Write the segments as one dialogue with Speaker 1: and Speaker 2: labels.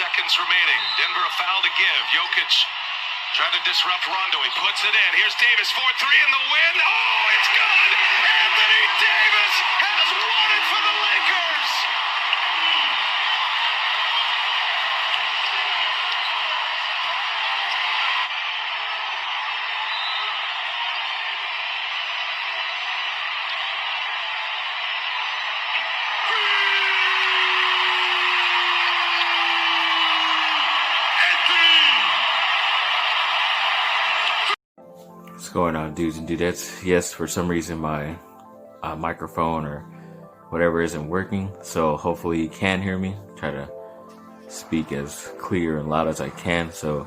Speaker 1: seconds remaining. Denver a foul to give. Jokic trying to disrupt Rondo. He puts it in. Here's Davis, 4-3 in the win. Oh, it's good! Anthony Davis has won it for the Lakers!
Speaker 2: What's going on, dudes and dudettes? Yes, for some reason my microphone or whatever isn't working, so hopefully you can hear me. Try to speak as clear and loud as I can. So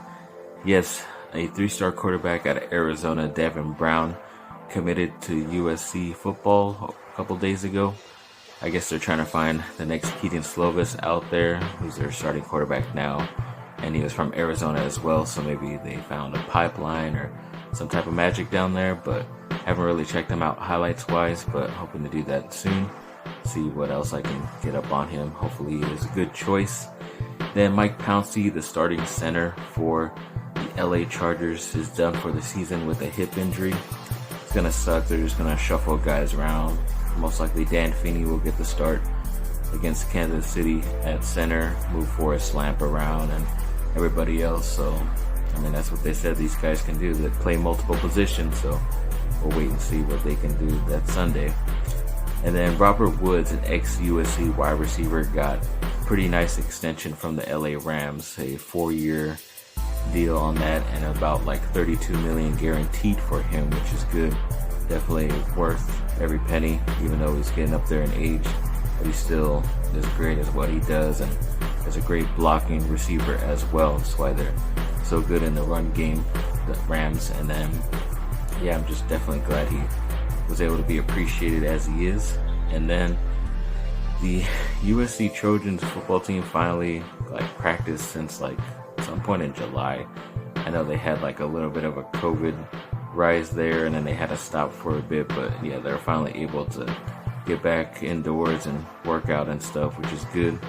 Speaker 2: yes, a 3-star quarterback out of Arizona, Devin Brown, committed to USC football a couple days ago. I guess they're trying to find the next Keaton Slovis out there, who's their starting quarterback now, and he was from Arizona as well, so maybe they found a pipeline or some type of magic down there, but haven't really checked him out highlights wise, but hoping to do that soon. See what else I can get up on him. Hopefully he is a good choice. Then Mike Pouncey, the starting center for the LA Chargers, is done for the season with a hip injury. It's gonna suck. They're just gonna shuffle guys around. Most likely Dan Feeney will get the start against Kansas City at center, move Forrest Lamp around and everybody else. So I mean, that's what they said these guys can do. They play multiple positions, so we'll wait and see what they can do that Sunday. And then Robert Woods, an ex-USC wide receiver, got pretty nice extension from the LA Rams, a 4-year deal on that, and about like $32 million guaranteed for him, which is good. Definitely worth every penny, even though he's getting up there in age, but he still is great at what he does, and is a great blocking receiver as well. That's why they're so good in the run game, the Rams. And then yeah, I'm just definitely glad he was able to be appreciated as he is. And then the USC Trojans football team finally practiced since some point in July. I know they had a little bit of a COVID rise there, and then they had to stop for a bit, but yeah, they're finally able to get back indoors and work out and stuff, which is good.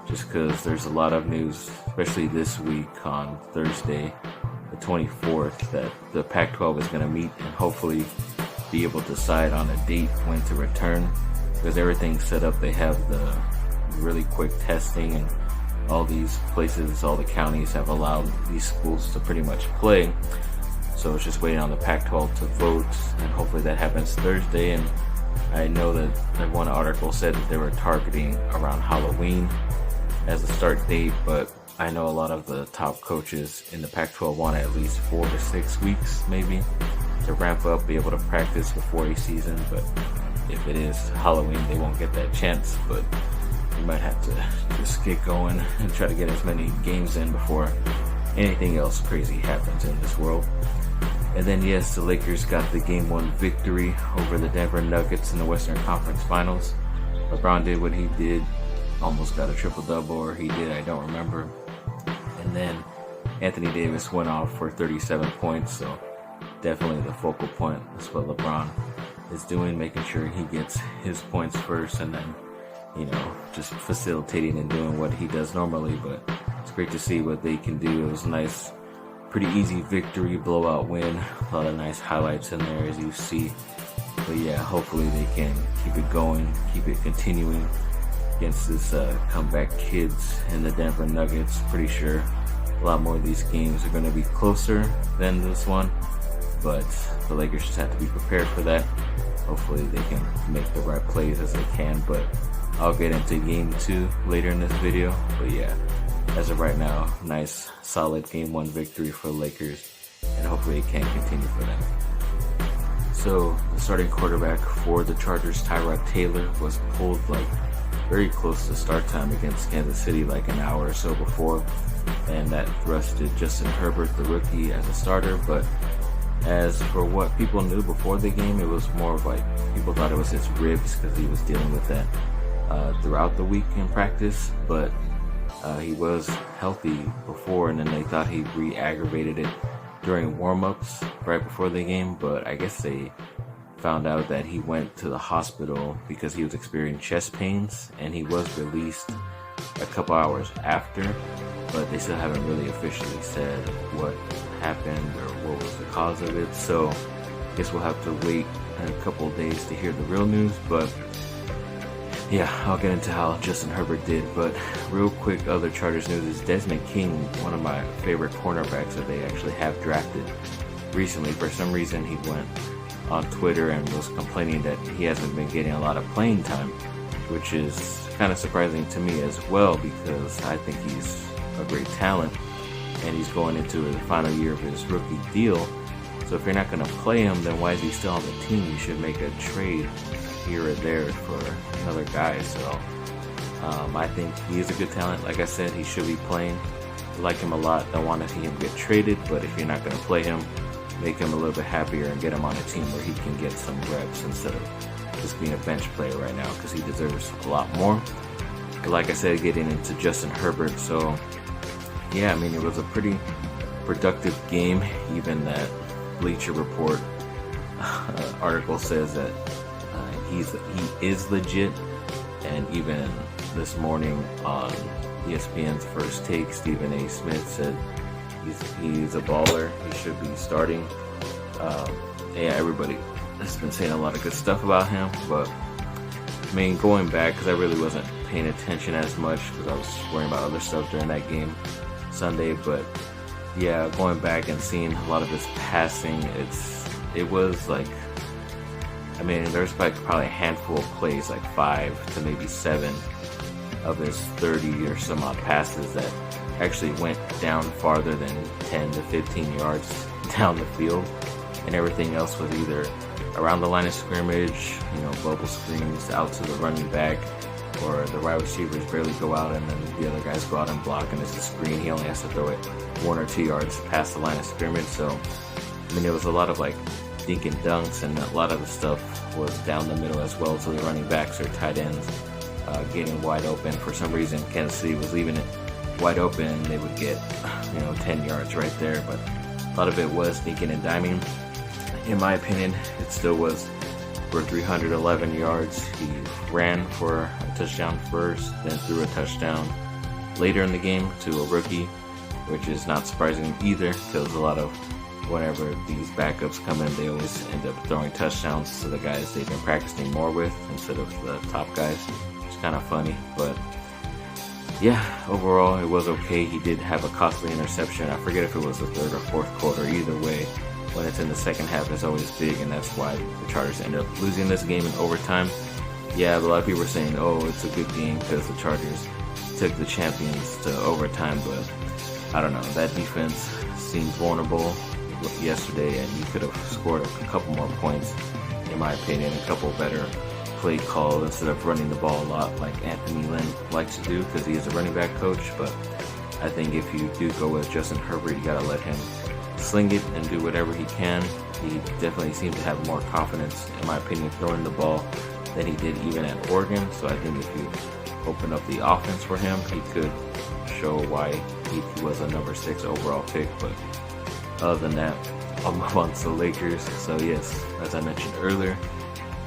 Speaker 2: Just because there's a lot of news, especially this week on Thursday, the 24th, that the Pac-12 is going to meet and hopefully be able to decide on a date when to return, because everything's set up. They have the really quick testing, and all these places, all the counties have allowed these schools to pretty much play. So it's just waiting on the Pac-12 to vote, and hopefully that happens Thursday. And I know that one article said that they were targeting around Halloween as a start date, but I know a lot of the top coaches in the Pac-12 want at least 4 to 6 weeks maybe to ramp up, be able to practice before a season. But if it is Halloween, they won't get that chance, but you might have to just get going and try to get as many games in before anything else crazy happens in this world. And then yes, the Lakers got the Game 1 victory over the Denver Nuggets in the Western Conference Finals. LeBron did what he did, almost got a triple-double, or he did, I don't remember. And then Anthony Davis went off for 37 points, so definitely the focal point. That's what LeBron is doing, making sure he gets his points first, and then, just facilitating and doing what he does normally. But it's great to see what they can do. It was a nice, pretty easy victory, blowout win. A lot of nice highlights in there, as you see. But yeah, hopefully they can keep it going, keep it continuing against this comeback kids and the Denver Nuggets. Pretty sure a lot more of these games are going to be closer than this one, but the Lakers just have to be prepared for that. Hopefully they can make the right plays as they can, but I'll get into Game 2 later in this video. But yeah, as of right now, nice solid Game 1 victory for the Lakers, and hopefully it can continue for them. So the starting quarterback for the Chargers, Tyrod Taylor, was pulled very close to start time against Kansas City, an hour or so before, and that thrusted Justin Herbert, the rookie, as a starter. But as for what people knew before the game, it was more of people thought it was his ribs, because he was dealing with that throughout the week in practice. But he was healthy before, and then they thought he re-aggravated it during warm-ups right before the game. But I guess they found out that he went to the hospital because he was experiencing chest pains, and he was released a couple hours after. but they still haven't really officially said what happened or what was the cause of it. So I guess we'll have to wait a couple of days to hear the real news. But yeah, I'll get into how Justin Herbert did. But real quick, other Chargers news is Desmond King, one of my favorite cornerbacks that they actually have drafted recently. For some reason, he went on Twitter and was complaining that he hasn't been getting a lot of playing time, which is kind of surprising to me as well, because I think he's a great talent and he's going into the final year of his rookie deal. So if you're not going to play him, then why is he still on the team? You should make a trade here or there for another guy. So I think he is a good talent. Like I said, he should be playing. I like him a lot. Don't want to see him get traded, but if you're not going to play him, make him a little bit happier and get him on a team where he can get some reps instead of just being a bench player right now, because he deserves a lot more. But like I said, getting into Justin Herbert, so yeah, I mean, it was a pretty productive game. Even that Bleacher Report article says that he is legit, and even this morning on ESPN's First Take, Stephen A. Smith said he's a baller. He should be starting. Yeah, everybody has been saying a lot of good stuff about him, but I mean, going back, because I really wasn't paying attention as much because I was worrying about other stuff during that game Sunday, but yeah, going back and seeing a lot of his passing, it was like, I mean, there's probably a handful of plays, like 5 to maybe 7 of his 30 or some odd passes that actually went down farther than 10 to 15 yards down the field, and everything else was either around the line of scrimmage, bubble screens out to the running back, or the wide receivers barely go out and then the other guys go out and block, and it's a screen. He only has to throw it 1 or 2 yards past the line of scrimmage. So I mean, there was a lot of like dink and dunks, and a lot of the stuff was down the middle as well, so the running backs or tight ends getting wide open. For some reason, Kansas City was leaving it wide open and they would get 10 yards right there, but a lot of it was sneaking and diming. In my opinion, it still was for 311 yards. He ran for a touchdown first, then threw a touchdown later in the game to a rookie, which is not surprising either, because a lot of whenever these backups come in, they always end up throwing touchdowns to the guys they've been practicing more with instead of the top guys. It's kind of funny, but yeah, overall it was okay. He did have a costly interception. I forget if it was the third or fourth quarter. Either way, when it's in the second half, it's always big, and that's why the Chargers ended up losing this game in overtime. Yeah, a lot of people were saying, oh, it's a good game because the Chargers took the champions to overtime, but I don't know. That defense seemed vulnerable yesterday, and you could have scored a couple more points, in my opinion, a couple better play calls instead of running the ball a lot like Anthony Lynn likes to do, because he is a running back coach. But I think if you do go with Justin Herbert, you gotta let him sling it and do whatever he can. He definitely seemed to have more confidence, in my opinion, throwing the ball than he did even at Oregon. So I think if you open up the offense for him, he could show why he was a number 6 overall pick. But other than that, I'll move on to the Lakers. So yes, as I mentioned earlier,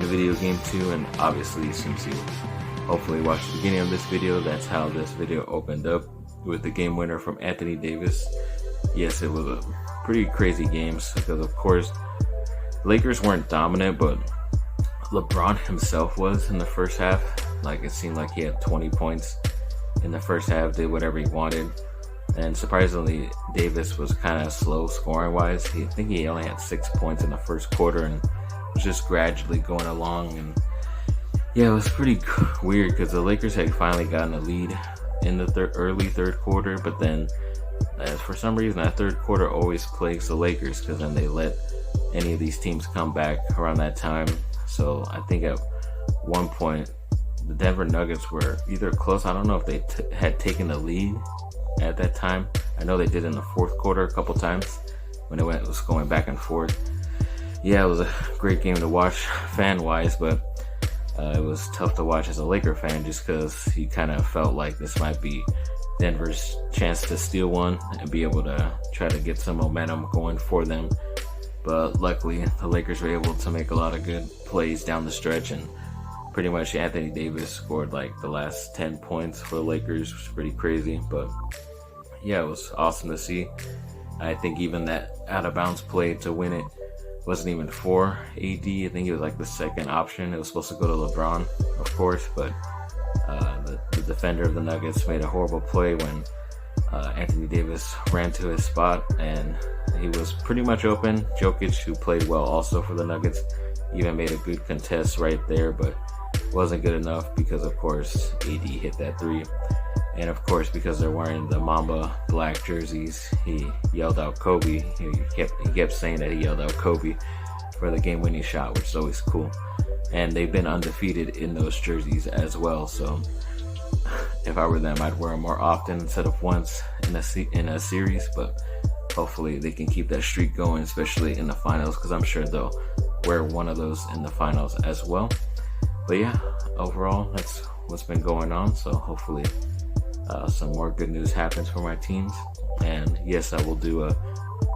Speaker 2: the video game 2, and obviously since you hopefully watched the beginning of this video, that's how this video opened up, with the game winner from Anthony Davis. Yes, it was a pretty crazy game because of course Lakers weren't dominant, but LeBron himself was in the first half. Like, it seemed like he had 20 points in the first half, did whatever he wanted. And surprisingly, Davis was kind of slow scoring wise. I think he only had 6 points in the first quarter and was just gradually going along. And yeah, it was pretty weird because the Lakers had finally gotten a lead in the early third quarter, but then for some reason that third quarter always plagues the Lakers, because then they let any of these teams come back around that time. So I think at one point the Denver Nuggets were either close. I don't know if they had taken the lead at that time. I know they did in the fourth quarter a couple times when it was going back and forth. Yeah, it was a great game to watch fan-wise, but it was tough to watch as a Laker fan just because you kind of felt like this might be Denver's chance to steal one and be able to try to get some momentum going for them. But luckily, the Lakers were able to make a lot of good plays down the stretch, and pretty much Anthony Davis scored like the last 10 points for the Lakers, which was pretty crazy. But yeah, it was awesome to see. I think even that out of bounds play to win it wasn't even for AD. I think it was like the second option. It was supposed to go to LeBron, of course, but the defender of the Nuggets made a horrible play when Anthony Davis ran to his spot, and he was pretty much open. Jokic, who played well also for the Nuggets, even made a good contest right there, but wasn't good enough because, of course, AD hit that three. And, of course, because they're wearing the Mamba black jerseys, he yelled out Kobe. He kept saying that he yelled out Kobe for the game-winning shot, which is always cool. And they've been undefeated in those jerseys as well, so if I were them, I'd wear them more often instead of once in a series, but hopefully they can keep that streak going, especially in the finals, because I'm sure they'll wear one of those in the finals as well. But yeah, overall, that's what's been going on, so hopefully some more good news happens for my teams. And yes, I will do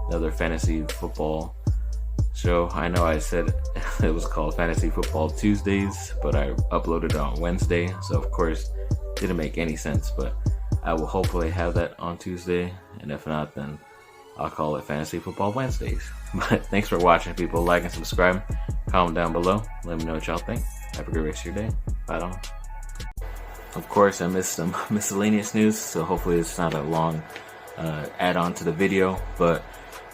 Speaker 2: another fantasy football show. I know I said it was called Fantasy Football Tuesdays, but I uploaded it on Wednesday, so of course didn't make any sense, but I will hopefully have that on Tuesday, and if not, then I'll call it Fantasy Football Wednesdays. But thanks for watching, people. Like and subscribe, comment down below, let me know what y'all think. Have a great rest of your day. Bye on. Of course, I missed some miscellaneous news, so hopefully it's not a long add-on to the video, but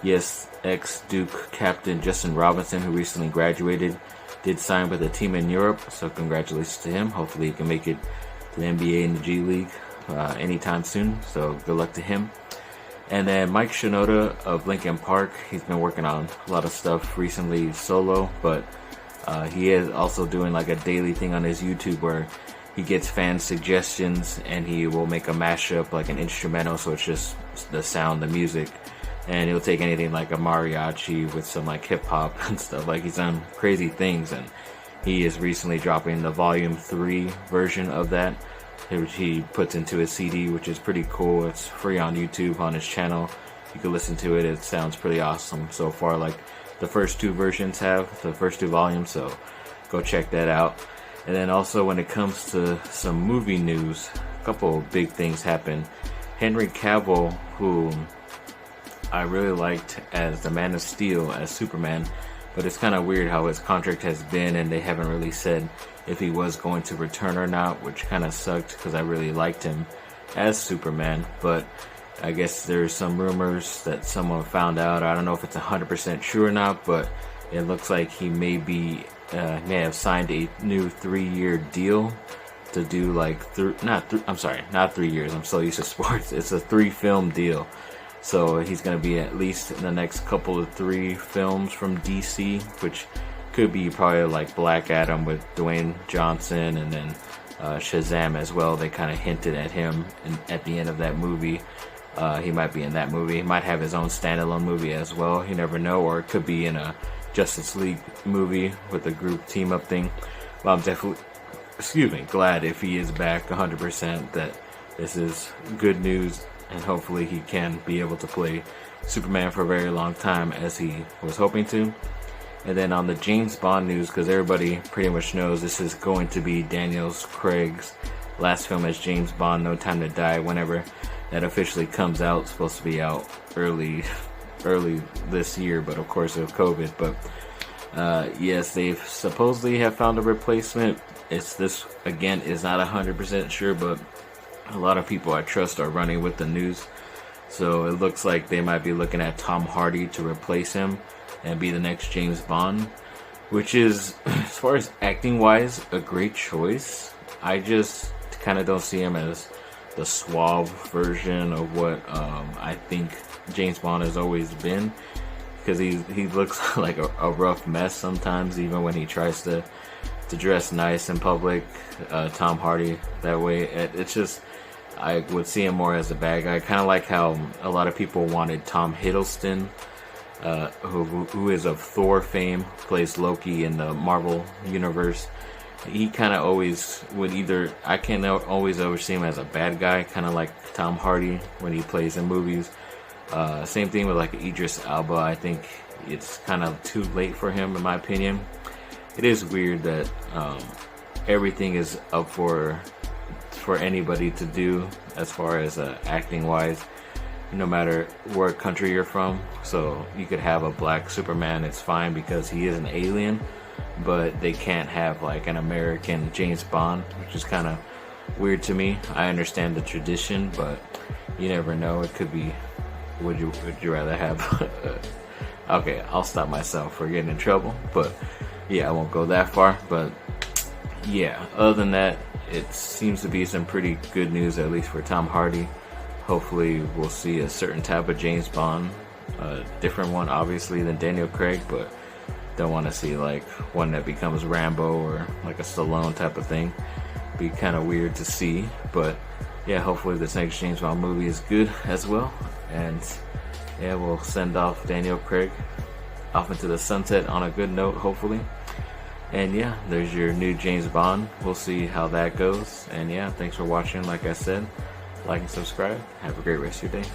Speaker 2: yes, ex-Duke captain Justin Robinson, who recently graduated, did sign with a team in Europe, so congratulations to him. Hopefully he can make it to the NBA and the G League anytime soon, so good luck to him. And then Mike Shinoda of Linkin Park, he's been working on a lot of stuff recently solo, but he is also doing like a daily thing on his YouTube where he gets fan suggestions and he will make a mashup, like an instrumental, so it's just the sound, the music, and he'll take anything like a mariachi with some like hip hop and stuff. Like, he's done crazy things, and he is recently dropping the volume 3 version of that, which he puts into his CD, which is pretty cool. It's free on YouTube on his channel. You can listen to it. It sounds pretty awesome so far. Like, the first 2 versions have, the first 2 volumes, so go check that out. And then also, when it comes to some movie news, a couple of big things happened. Henry Cavill, who I really liked as the Man of Steel, as Superman, but it's kind of weird how his contract has been, and they haven't really said if he was going to return or not, which kind of sucked because I really liked him as Superman. But I guess there's some rumors that someone found out. I don't know if it's 100% true or not, but it looks like he may have signed a new 3-year deal to do like not 3 years. I'm so used to sports. It's a 3-film deal. So he's going to be at least in the next couple of 3 films from DC, which could be probably like Black Adam with Dwayne Johnson, and then Shazam as well. They kind of hinted at him at the end of that movie. He might be in that movie. He might have his own standalone movie as well. You never know. Or it could be in a Justice League movie with a group team up thing. Well, I'm definitely, glad if he is back 100%, that this is good news, and hopefully he can be able to play Superman for a very long time as he was hoping to. And then on the James Bond news, because everybody pretty much knows this is going to be Daniel Craig's last film as James Bond, No Time to Die, whenever that officially comes out. It's supposed to be out early this year, but of course with COVID. But yes, they supposedly have found a replacement. This again is not 100% sure, but a lot of people I trust are running with the news, so it looks like they might be looking at Tom Hardy to replace him and be the next James Bond, which is, as far as acting wise, a great choice. I just kind of don't see him as the suave version of what I think James Bond has always been, because he looks like a rough mess sometimes, even when he tries to dress nice in public. Tom Hardy that way, it's just, I would see him more as a bad guy, kind of like how a lot of people wanted Tom Hiddleston, who is of Thor fame, plays Loki in the Marvel universe. He kind of always would I can always see him as a bad guy, kind of like Tom Hardy when he plays in movies. Same thing with like Idris Elba. I think it's kind of too late for him, in my opinion. It is weird that everything is up for anybody to do as far as acting wise. no matter what country you're from. So you could have a black Superman, it's fine because he is an alien, but they can't have like an American James Bond, which is kind of weird to me. I understand the tradition, but you never know. It could be, would you rather have okay, I'll stop myself for getting in trouble, but yeah, I won't go that far. But yeah, other than that, it seems to be some pretty good news, at least for Tom Hardy. Hopefully we'll see a certain type of James Bond, a different one obviously than Daniel Craig, but don't want to see like one that becomes Rambo or like a Stallone type of thing. Be kind of weird to see, but yeah, hopefully this next James Bond movie is good as well. And yeah, we'll send off Daniel Craig off into the sunset on a good note, hopefully. And yeah, there's your new James Bond. We'll see how that goes. And yeah, thanks for watching. Like I said, like and subscribe. Have a great rest of your day.